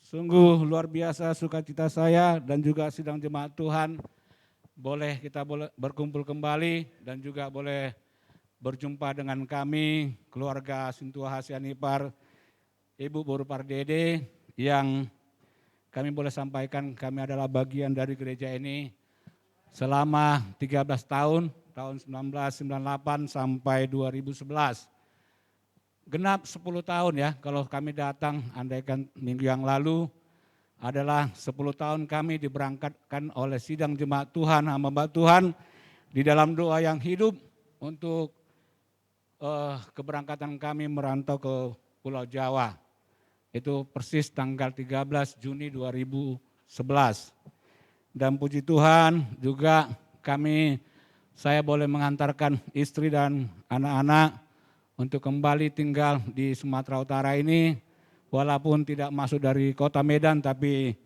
Sungguh luar biasa sukacita saya dan juga sidang jemaat Tuhan. Kita boleh berkumpul kembali dan juga boleh berjumpa dengan kami, keluarga Sintua Hasianipar, Ibu Boru Pardede, yang kami boleh sampaikan kami adalah bagian dari gereja ini selama 13 tahun 1998 sampai 2011. Genap 10 tahun ya, kalau kami datang, andaikan minggu yang lalu, adalah 10 tahun kami diberangkatkan oleh sidang jemaat Tuhan, hamba Tuhan, di dalam doa yang hidup untuk keberangkatan kami merantau ke Pulau Jawa. Itu persis tanggal 13 Juni 2011. Dan puji Tuhan juga saya boleh mengantarkan istri dan anak-anak untuk kembali tinggal di Sumatera Utara ini, walaupun tidak masuk dari kota Medan, tapi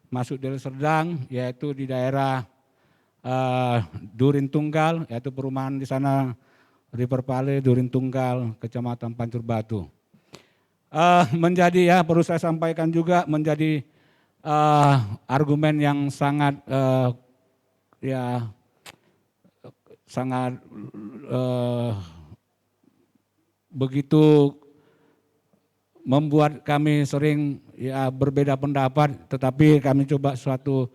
masuk dari Serdang, yaitu di daerah Durin Tunggal, yaitu perumahan di sana, River Pale, Durin Tunggal, Kecamatan Pancur Batu. Menjadi ya, perlu saya sampaikan juga, menjadi argumen yang sangat begitu membuat kami sering ya berbeda pendapat, tetapi kami coba suatu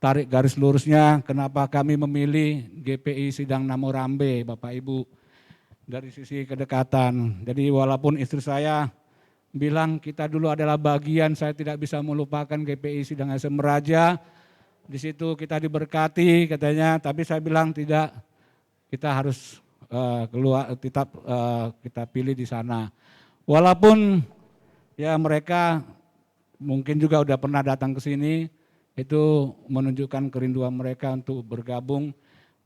tarik garis lurusnya kenapa kami memilih GPI Sidang Namorambe, Bapak Ibu, dari sisi kedekatan. Jadi walaupun istri saya bilang kita dulu adalah bagian, saya tidak bisa melupakan GPI Sidang SM Raja, di situ kita diberkati katanya, tapi saya bilang tidak, kita harus kita pilih di sana. Walaupun ya mereka mungkin juga udah pernah datang ke sini, itu menunjukkan kerinduan mereka untuk bergabung,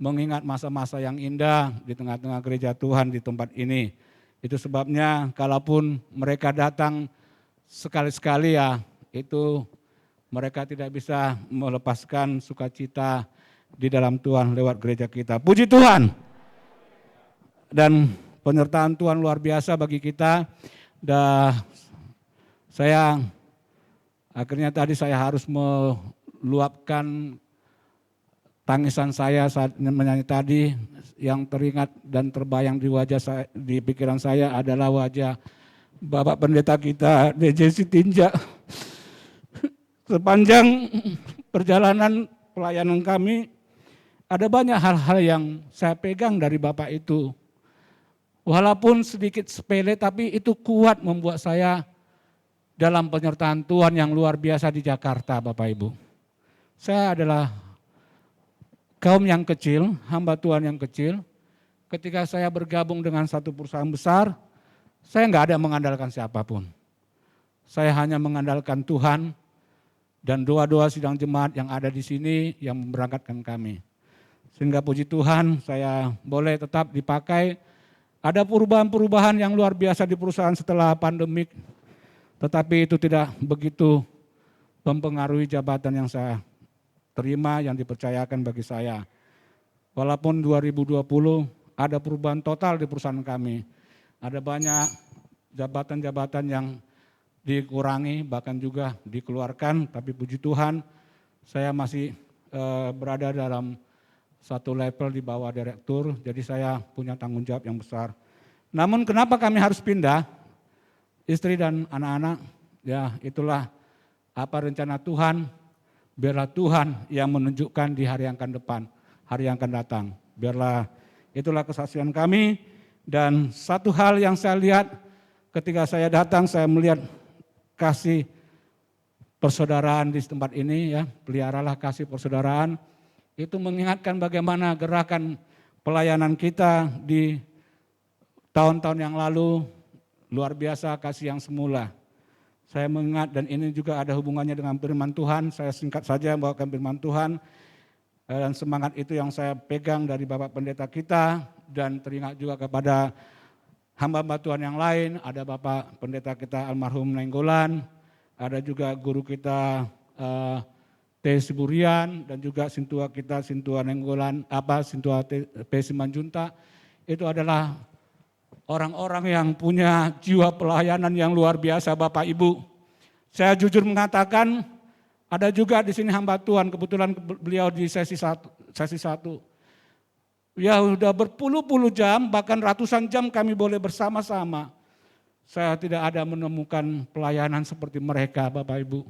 mengingat masa-masa yang indah di tengah-tengah gereja Tuhan di tempat ini. Itu sebabnya kalaupun mereka datang sekali-sekali ya, itu mereka tidak bisa melepaskan sukacita di dalam Tuhan lewat gereja kita. Puji Tuhan. Dan penyertaan Tuhan luar biasa bagi kita. Dan akhirnya tadi saya harus meluapkan tangisan saya saat menyanyi tadi. Yang teringat dan terbayang di pikiran saya adalah wajah Bapak Pendeta kita, DJ Sitinja. Sepanjang perjalanan pelayanan kami, ada banyak hal-hal yang saya pegang dari Bapak itu. Walaupun sedikit sepele, tapi itu kuat membuat saya dalam penyertaan Tuhan yang luar biasa di Jakarta, Bapak Ibu. Saya adalah kaum yang kecil, hamba Tuhan yang kecil. Ketika saya bergabung dengan satu perusahaan besar, saya nggak ada mengandalkan siapapun. Saya hanya mengandalkan Tuhan dan doa-doa sidang jemaat yang ada di sini yang memberangkatkan kami. Sehingga puji Tuhan saya boleh tetap dipakai. Ada perubahan-perubahan yang luar biasa di perusahaan setelah pandemik, tetapi itu tidak begitu mempengaruhi jabatan yang saya terima, yang dipercayakan bagi saya. Walaupun 2020 ada perubahan total di perusahaan kami, ada banyak jabatan-jabatan yang dikurangi, bahkan juga dikeluarkan, tapi puji Tuhan saya masih berada dalam satu level di bawah direktur, jadi saya punya tanggung jawab yang besar. Namun kenapa kami harus pindah? Istri dan anak-anak, ya itulah apa rencana Tuhan, biarlah Tuhan yang menunjukkan di hari yang akan depan, hari yang akan datang. Biarlah itulah kesaksian kami, dan satu hal yang saya lihat ketika saya datang, saya melihat kasih persaudaraan di tempat ini, ya peliharalah kasih persaudaraan. Itu mengingatkan bagaimana gerakan pelayanan kita di tahun-tahun yang lalu, luar biasa kasih yang semula. Saya mengingat, dan ini juga ada hubungannya dengan firman Tuhan, saya singkat saja membawakan firman Tuhan, dan semangat itu yang saya pegang dari Bapak Pendeta kita, dan teringat juga kepada hamba-hamba Tuhan yang lain, ada Bapak Pendeta kita almarhum Nenggolan, ada juga guru kita T. Siburian, dan juga Sintua kita, Sintua Nenggolan, Sintua P. Simanjunta, itu adalah orang-orang yang punya jiwa pelayanan yang luar biasa Bapak Ibu. Saya jujur mengatakan, ada juga di sini hamba Tuhan, kebetulan beliau di sesi satu. Ya sudah berpuluh-puluh jam, bahkan ratusan jam kami boleh bersama-sama. Saya tidak ada menemukan pelayanan seperti mereka, Bapak Ibu.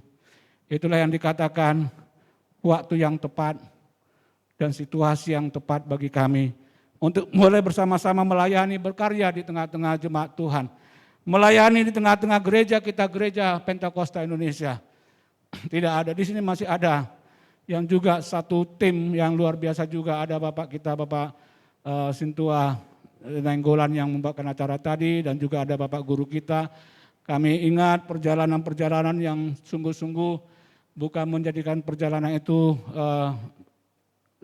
Itulah yang dikatakan waktu yang tepat dan situasi yang tepat bagi kami untuk mulai bersama-sama melayani, berkarya di tengah-tengah jemaat Tuhan. Melayani di tengah-tengah gereja kita, gereja Pentakosta Indonesia. Tidak ada, di sini masih ada yang juga satu tim yang luar biasa juga, ada Bapak kita, Bapak Sintua Nenggolan yang membawakan acara tadi, dan juga ada Bapak guru kita. Kami ingat perjalanan-perjalanan yang sungguh-sungguh bukan menjadikan perjalanan itu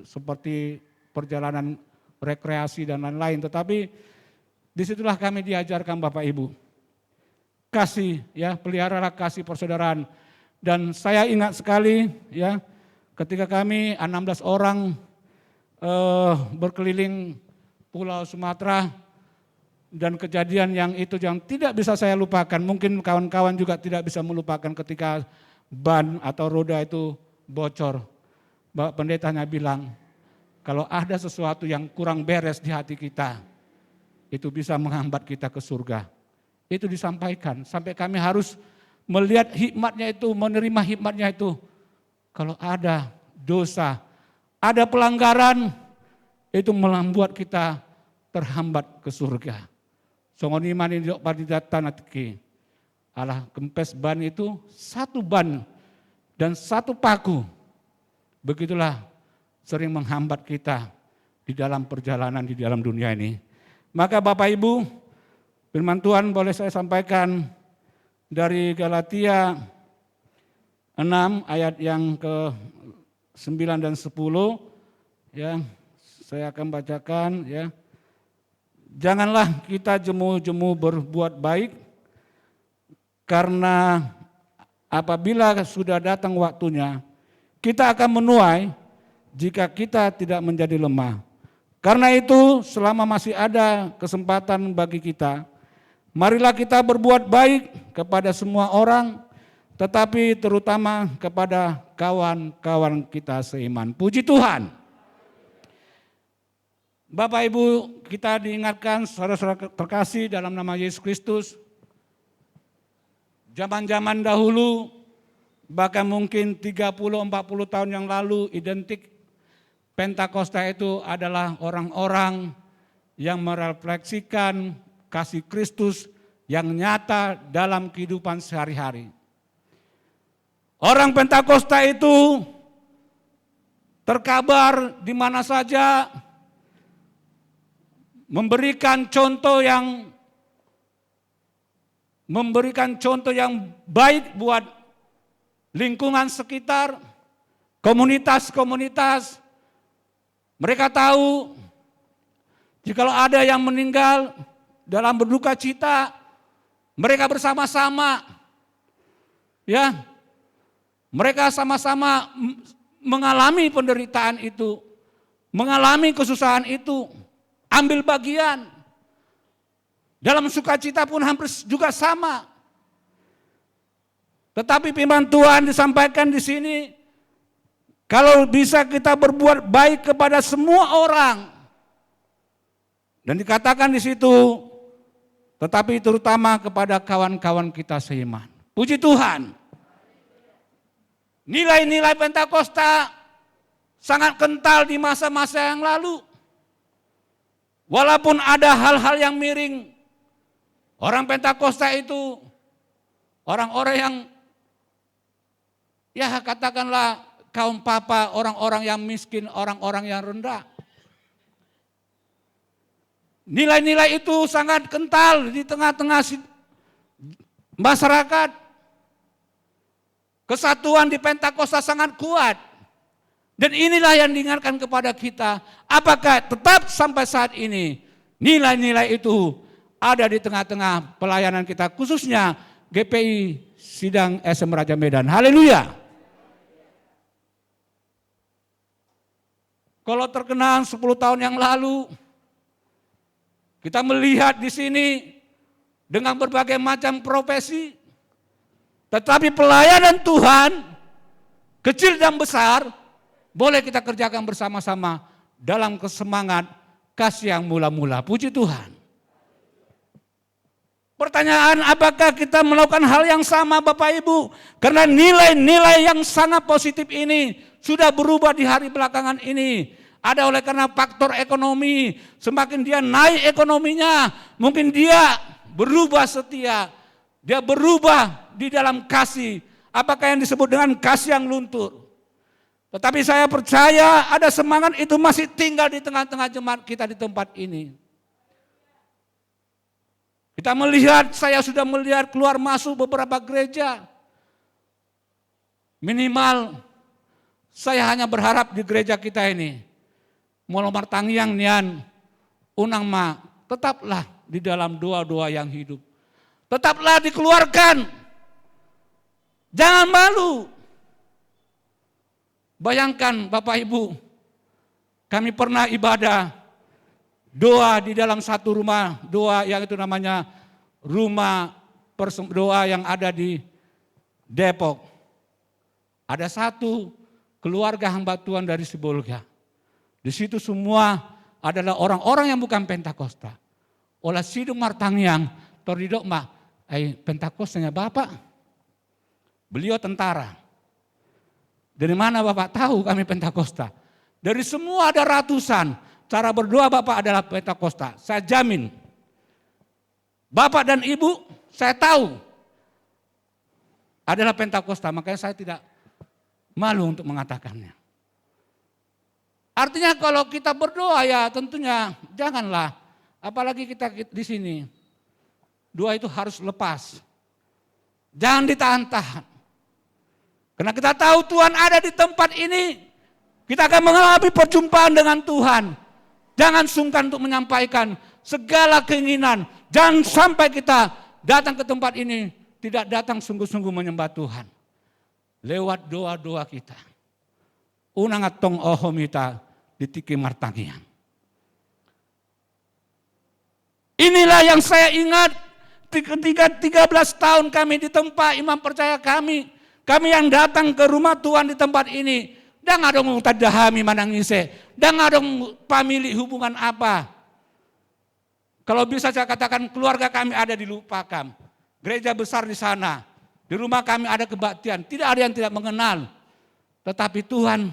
seperti perjalanan rekreasi dan lain-lain, tetapi disitulah kami diajarkan Bapak Ibu. Kasih, ya, peliharalah kasih persaudaraan. Dan saya ingat sekali, ya, ketika kami 16 orang berkeliling Pulau Sumatera, dan kejadian yang itu yang tidak bisa saya lupakan, mungkin kawan-kawan juga tidak bisa melupakan ketika ban atau roda itu bocor. Bapak pendetanya bilang, kalau ada sesuatu yang kurang beres di hati kita, itu bisa menghambat kita ke surga. Itu disampaikan, sampai kami harus melihat hikmatnya itu, menerima hikmatnya itu. Kalau ada dosa, ada pelanggaran, itu membuat kita terhambat ke surga. Songoniman ini dok padidatan atiki. Allah kempes ban itu satu ban dan satu paku. Begitulah sering menghambat kita di dalam perjalanan di dalam dunia ini. Maka Bapak Ibu, firman Tuhan boleh saya sampaikan dari Galatia 6 ayat yang ke-9 dan 10, ya, saya akan bacakan, ya. Janganlah kita jemu-jemu berbuat baik, karena apabila sudah datang waktunya, kita akan menuai jika kita tidak menjadi lemah. Karena itu selama masih ada kesempatan bagi kita, marilah kita berbuat baik kepada semua orang, tetapi terutama kepada kawan-kawan kita seiman. Puji Tuhan. Bapak Ibu, kita diingatkan saudara-saudara terkasih dalam nama Yesus Kristus, zaman-zaman dahulu, bahkan mungkin 30-40 tahun yang lalu, identik Pentakosta itu adalah orang-orang yang merefleksikan kasih Kristus yang nyata dalam kehidupan sehari-hari. Orang Pentakosta itu terkabar di mana saja, memberikan contoh yang baik buat lingkungan sekitar, komunitas-komunitas. Mereka tahu jikalau ada yang meninggal dalam berduka cita, mereka bersama-sama, ya, mereka sama-sama mengalami penderitaan itu, mengalami kesusahan itu, ambil bagian. Dalam sukacita pun hampir juga sama. Tetapi firman Tuhan disampaikan di sini, kalau bisa kita berbuat baik kepada semua orang, dan dikatakan di situ, tetapi terutama kepada kawan-kawan kita seiman. Puji Tuhan. Nilai-nilai Pentakosta sangat kental di masa-masa yang lalu. Walaupun ada hal-hal yang miring, orang Pentakosta itu orang-orang yang, ya katakanlah kaum papa, orang-orang yang miskin, orang-orang yang rendah. Nilai-nilai itu sangat kental di tengah-tengah masyarakat. Kesatuan di Pentakosta sangat kuat. Dan inilah yang diingatkan kepada kita. Apakah tetap sampai saat ini nilai-nilai itu ada di tengah-tengah pelayanan kita, khususnya GPI Sidang SM Raja Medan. Haleluya. Kalau terkenal 10 tahun yang lalu, kita melihat di sini dengan berbagai macam profesi, Tetapi pelayanan Tuhan, kecil dan besar, boleh kita kerjakan bersama-sama dalam kesemangat kasih yang mula-mula. Puji Tuhan. Pertanyaan, apakah kita melakukan hal yang sama Bapak Ibu? Karena nilai-nilai yang sangat positif ini sudah berubah di hari belakangan ini. Ada oleh karena faktor ekonomi, semakin dia naik ekonominya, mungkin dia berubah setia. Dia berubah di dalam kasih. Apakah yang disebut dengan kasih yang luntur? Tetapi saya percaya ada semangat itu masih tinggal di tengah-tengah jemaat kita di tempat ini. Kita melihat, saya sudah melihat keluar masuk beberapa gereja. Minimal saya hanya berharap di gereja kita ini, Molomar Tangyang nian unang ma, tetaplah di dalam doa-doa yang hidup. Tetaplah dikeluarkan. Jangan malu. Bayangkan Bapak Ibu, kami pernah ibadah doa di dalam satu rumah doa yang itu namanya rumah doa yang ada di Depok. Ada satu keluarga hamba Tuhan dari Sibolga. Di situ semua adalah orang-orang yang bukan Pentakosta. Olah sidung martangyang toridok mah Pentakostanya Bapak. Beliau tentara. Dari mana Bapak tahu kami Pentakosta? Dari semua ada ratusan. Cara berdoa Bapak adalah Pentakosta. Saya jamin. Bapak dan Ibu saya tahu adalah Pentakosta. Makanya saya tidak malu untuk mengatakannya. Artinya kalau kita berdoa ya tentunya janganlah. Apalagi kita di sini. Doa itu harus lepas. Jangan ditahan-tahan. Karena kita tahu Tuhan ada di tempat ini. Kita akan mengalami perjumpaan dengan Tuhan. Jangan sungkan untuk menyampaikan segala keinginan. Jangan sampai kita datang ke tempat ini tidak datang sungguh-sungguh menyembah Tuhan. Lewat doa-doa kita. Unang atong ohomita ditiki martangian. Inilah yang saya ingat ketika 13 tahun kami di tempat imam percaya kami. Kami yang datang ke rumah Tuhan di tempat ini. Dan adong tadahami manangise. Dan adong pamili hubungan apa. Kalau bisa saya katakan keluarga kami ada dilupakan. Gereja besar di sana. Di rumah kami ada kebaktian. Tidak ada yang tidak mengenal. Tetapi Tuhan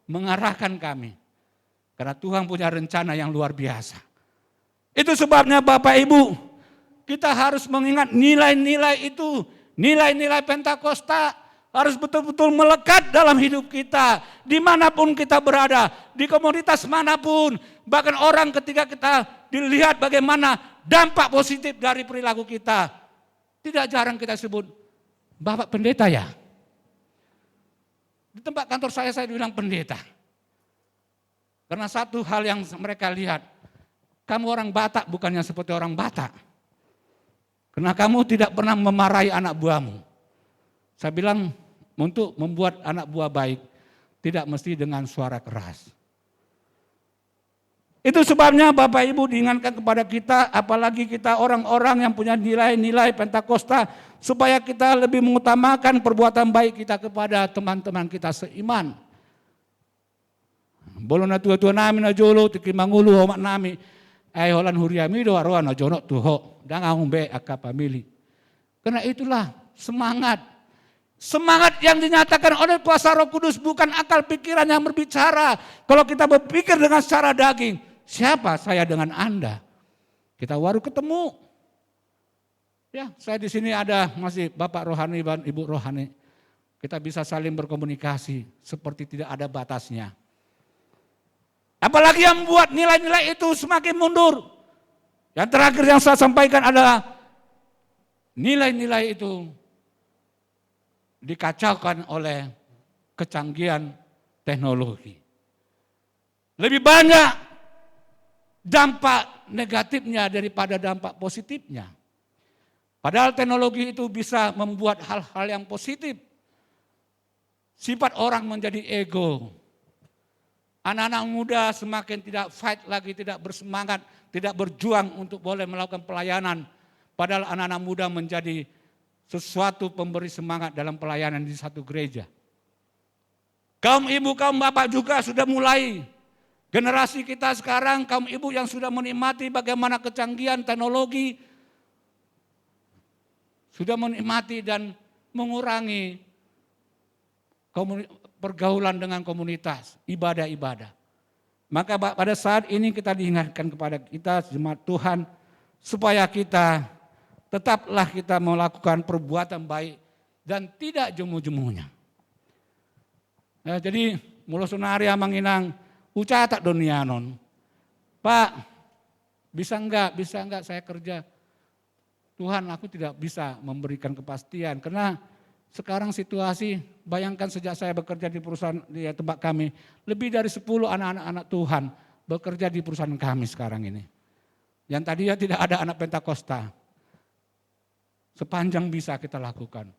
mengarahkan kami. Karena Tuhan punya rencana yang luar biasa. Itu sebabnya Bapak Ibu. Kita harus mengingat nilai-nilai itu. Nilai-nilai Pentakosta. Harus betul-betul melekat dalam hidup kita. Dimanapun kita berada. Di komunitas manapun. Bahkan orang ketika kita dilihat bagaimana dampak positif dari perilaku kita. Tidak jarang kita sebut, Bapak pendeta ya. Di tempat kantor saya dibilang pendeta. Karena satu hal yang mereka lihat. Kamu orang Batak bukannya seperti orang Batak. Karena kamu tidak pernah memarahi anak buahmu. Saya bilang, untuk membuat anak buah baik, tidak mesti dengan suara keras. Itu sebabnya Bapak Ibu diingatkan kepada kita, apalagi kita orang-orang yang punya nilai-nilai Pentakosta, supaya kita lebih mengutamakan perbuatan baik kita kepada teman-teman kita seiman. Bolon na tua-tua nami na jolo, tiki mangulu homak nami, holan huriami do arwa na jonok tuho, dangang be akapamili. Karena itulah semangat. Semangat yang dinyatakan oleh kuasa Roh Kudus bukan akal pikiran yang berbicara. Kalau kita berpikir dengan secara daging, siapa saya dengan Anda? Kita baru ketemu. Ya, saya di sini ada masih Bapak Rohani dan Ibu Rohani. Kita bisa saling berkomunikasi seperti tidak ada batasnya. Apalagi yang membuat nilai-nilai itu semakin mundur. Yang terakhir yang saya sampaikan adalah nilai-nilai itu dikacaukan oleh kecanggihan teknologi. Lebih banyak dampak negatifnya daripada dampak positifnya. Padahal teknologi itu bisa membuat hal-hal yang positif. Sifat orang menjadi ego. Anak-anak muda semakin tidak fight lagi, tidak bersemangat, tidak berjuang untuk boleh melakukan pelayanan. Padahal anak-anak muda menjadi sesuatu pemberi semangat dalam pelayanan di satu gereja. Kaum ibu, kaum bapak juga sudah mulai. Generasi kita sekarang, kaum ibu yang sudah menikmati bagaimana kecanggihan teknologi, sudah menikmati dan mengurangi pergaulan dengan komunitas, ibadah-ibadah. Maka pada saat ini kita diingatkan kepada kita jemaat Tuhan, supaya kita tetaplah kita melakukan perbuatan baik dan tidak jemu-jemunya. Nah, jadi mula sunari manginang uca tak donianon. Pak, bisa enggak saya kerja? Tuhan, aku tidak bisa memberikan kepastian karena sekarang situasi, bayangkan sejak saya bekerja di perusahaan di tempat kami, lebih dari 10 anak-anak Tuhan bekerja di perusahaan kami sekarang ini. Yang tadinya tidak ada anak Pentakosta. Sepanjang bisa kita lakukan.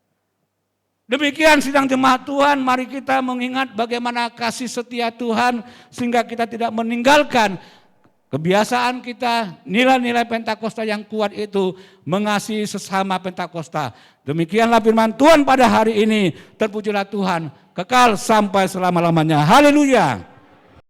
Demikian sidang jemaat Tuhan, mari kita mengingat bagaimana kasih setia Tuhan sehingga kita tidak meninggalkan kebiasaan kita, nilai-nilai Pentakosta yang kuat itu mengasihi sesama Pentakosta. Demikianlah firman Tuhan pada hari ini, terpujilah Tuhan, kekal sampai selama-lamanya. Haleluya.